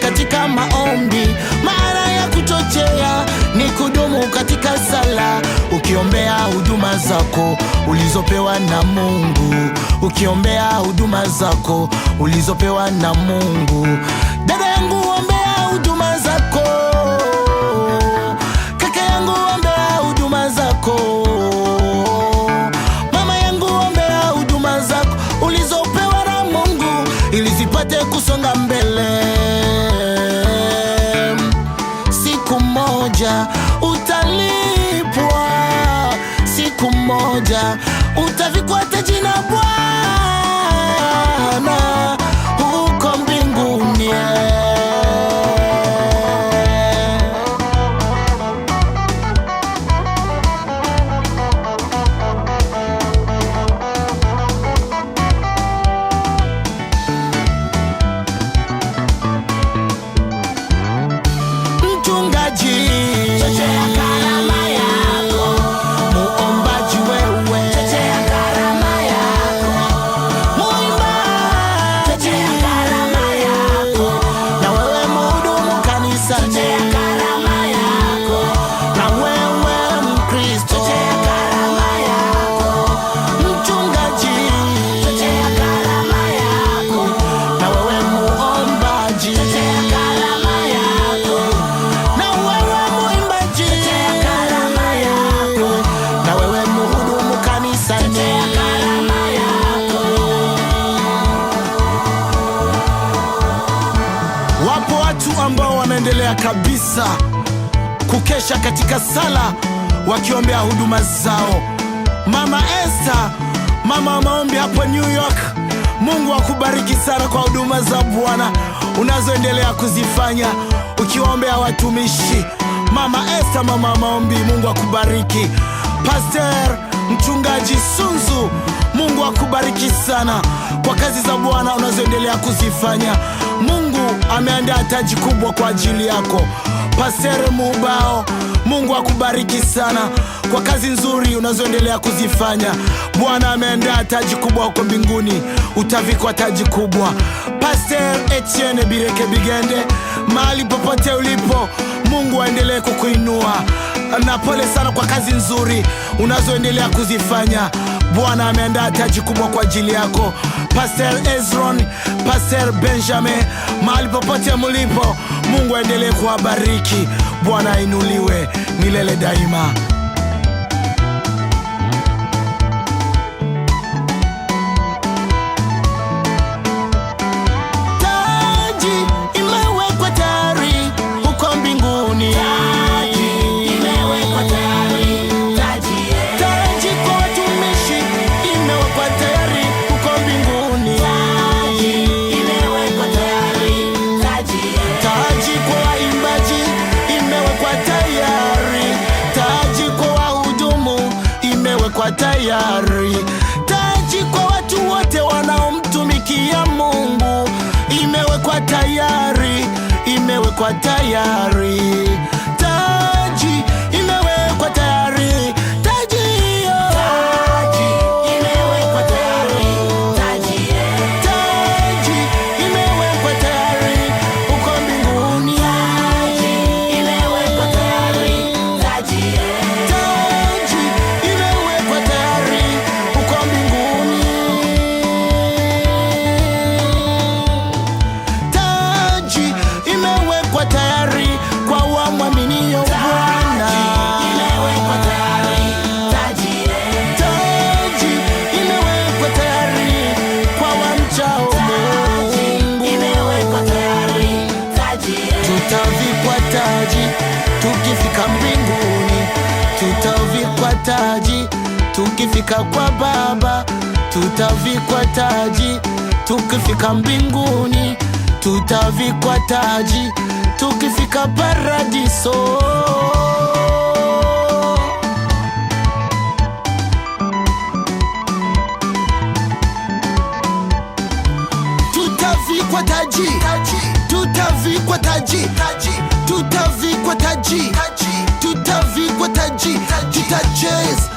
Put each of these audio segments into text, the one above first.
katika maombi. Maana ya kuchochea ni kudumu katika sala, ukiombea huduma zako ulizopewa na Mungu, ukiombea huduma zako ulizopewa na Mungu. Dada yangu, ombea huduma zako. Kaka yangu, ombea huduma zako. Mama yangu, ombea huduma zako ulizopewa na Mungu ili zipate kusonga mbele. Siku moja utalipwa, siku moja utavikwa taji na Bwana huko mbinguni. Mchungaji, chochea karama yako. Muombaji wewe, chochea karama yako. Muimbaji, chochea karama yako. Na wewe mhudumu kanisani, chochea karama yako. Na wewe Mkristo, chochea karama yako. Mchungaji, chochea karama yako. Na wewe muombaji, chochea karama yako. Na wewe muimbaji, chochea karama yako. Na wewe mhudumu kanisani, chochea karama yako. Wapo watu ambao wanaendelea kabisa kukesha katika sala wakiombea huduma zao. Mama Esther, mama wa maombi hapo New York, Mungu akubariki sana kwa huduma za Bwana unazoendelea kuzifanya ukiombea watumishi. Mama Esther, mama wa maombi, Mungu akubariki. Pastor Mchungaji Sunzu, Mungu akubariki sana kwa kazi za Bwana unazoendelea kuzifanya. Mungu ameandaa taji kubwa kwa ajili yako. Pastor Mubao, Mungu akubariki sana kwa kazi nzuri unazoendelea kuzifanya. Bwana ameandaa taji kubwa huko mbinguni, utavikwa taji kubwa. Pastor Etienne Bireke Bigende, mahali popote ulipo, Mungu aendelee kukuinua. Na pole sana kwa kazi nzuri unazoendelea kuzifanya. Bwana ameandaa taji kubwa kwa ajili yako. Pastor Ezron, Pastor Benjamin, mahali popote mlipo, Mungu aendelee kuwabariki. Bwana ainuliwe milele daima. Taji imewekwa tayari huko mbinguni. Taji kwa watumishi imewekwa tayari huko mbinguni. Taji kwa waimbaji imewekwa tayari. Taji kwa wahudumu imewekwa tayari. Taji kwa watu wote wanaomtumikia Mungu imewekwa tayari, imewekwa tayari. Taji imewekwa tayari. Taji hiyo, taji imewekwa tayari. Taji imewekwa tayari huko mbinguni. Taji imewekwa tayari. Taji imewekwa tayari huko mbinguni. Taji imewekwa tayari kwa wamwaminio Bwana. Taji imewekwa tayari kwa wamchao Mungu. Tutavikwa taji tukifika mbinguni. Tutavikwa taji tukifika kwa Baba. Tutavikwa taji tukifika mbinguni. Tutavikwa taji tukifika paradiso. Tutavikwa taji, tutavikwa taji, tutavikwa taji, tutavikwa taji.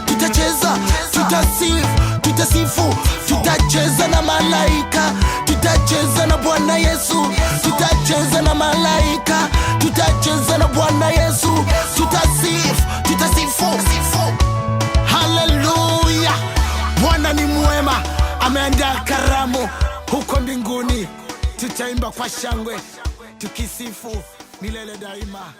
Tutacheza, tutasifu, tutacheza na malaika, tutacheza na Bwana Yesu, tutacheza tutacheza na malaika, tutacheza na Bwana Yesu, tutasifu. Haleluya! Bwana ni mwema, ameandaa karamu huko mbinguni. Tutaimba kwa shangwe, tukisifu milele daima.